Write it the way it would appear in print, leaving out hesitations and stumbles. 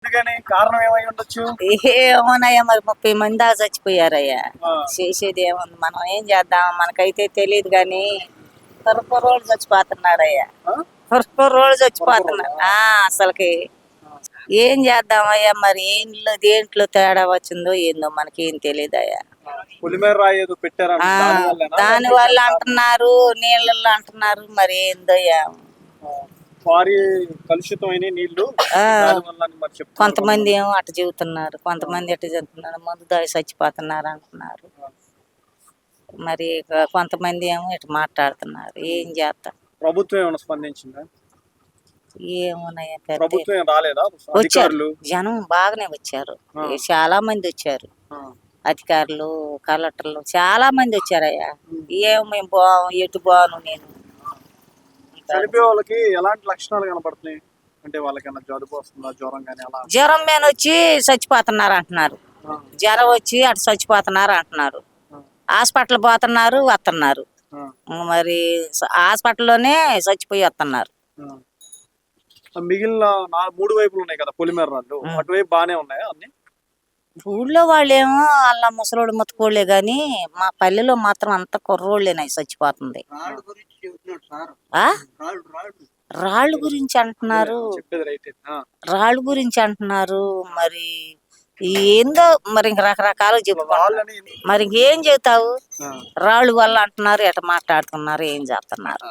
ఎందుకని కారణం ఏమై ఉండొచ్చు? ఏమోనయ్యా మరి 30 మంది దాకా చచ్చిపోయారయ్యా. ఆ, చేసేది ఏముంది, మనం ఏం చేద్దాం, మనకైతే తెలియదు కానీ కుర్రోళ్ళు చచ్చిపోతున్నారయ్యా. ఆ? కుర్రోళ్ళు చచ్చిపోతున్నారు. కుర్రోళ్ళా? అసలుకి ఆ, ఏం చేద్దామయ్యా, మరి దేంట్లో తేడా వచ్చిందో ఏందో మనకేం తెలియదయ్యా. పొలిమేర రాయి ఏదో పెట్టారంట, దాని వల్లేనా? దాని లేకపోతే వల్ల ఇంకేమైనా కారణం? అంటున్నారు, నీళ్ళల్లో అంటున్నారు, మరి ఏందయ్యా. ఆ, భారీ కలుషితమైన నీళ్లు ఆ, దాని వల్ల అని మరి చెప్తున్నారు కొంతమంది కొంతమంది. ఏమో అటు చెబుతున్నారు, కొంతమంది ఎటు చెబుతున్నారు, మందు దాగి చచ్చిపోతున్నారు అంటున్నారు. మరి కొంతమంది ఏమో ఇటు మాట్లాడుతున్నారు. ఏం చేస్తాం, ప్రభుత్వం ఏమైనా స్పందించిందా? ఏమోనయ్యా పెద్ద. ప్రభుత్వం ఏం రాలేదా? వచ్చారు, అధికారులు? జనం బాగానే వచ్చారు. ఆ, చాలా మంది వచ్చారు, ఆ, అధికారులు, కలెక్టర్లు చాలా మంది వచ్చారయ్యా. ఉమ్. ఏం మేము పోను, ఎటు పోను నేను. చనిపోయే వాళ్ళకి ఎలాంటి లక్షణాలు కనపడుతున్నాయి? అంటే వాళ్ళకైనా జలుబు వస్తుందా, జ్వరం కానీ అలా? జ్వరం మీద వచ్చి చచ్చిపోతున్నారు అంటున్నారు. ఆ, జ్వరం వచ్చి అటు చచ్చిపోతున్నారు అంటున్నారు. ఆ, హాస్పిటల్ పోతున్నారు, వస్తున్నారు. ఆ, మరి హాస్పిటల్లోనే చచ్చిపోయి వస్తున్నారు. ఆ. మిగిలిన మూడు వైపులు ఉన్నాయి కదా పొలిమేర రాళ్ళు, అటువైపు బానే ఉన్నాయా అన్ని? ఊళ్ళో వాళ్ళేమో వాళ్ళ ముసలోడు ముత్తుకోళ్లే గాని మా పల్లెలో మాత్రం అంత కుర్రోళ్ళేనాయి చచ్చిపోతుంది. ఆ రాళ్ళు గురించి అంటున్నారు, చెప్పేది రైతే. రాళ్ళు గురించి అంటున్నారు. మరి ఏందో మరి ఇంక రకరకాలు చెప్పుకుంటున్నారు. వాళ్ళని మరి ఇంకేం చెబుతావు, ఆ. రాళ్ళు వల్ల అంటున్నారు, ఎట మాట్లాడుతున్నారు, ఏం చేస్తున్నారు.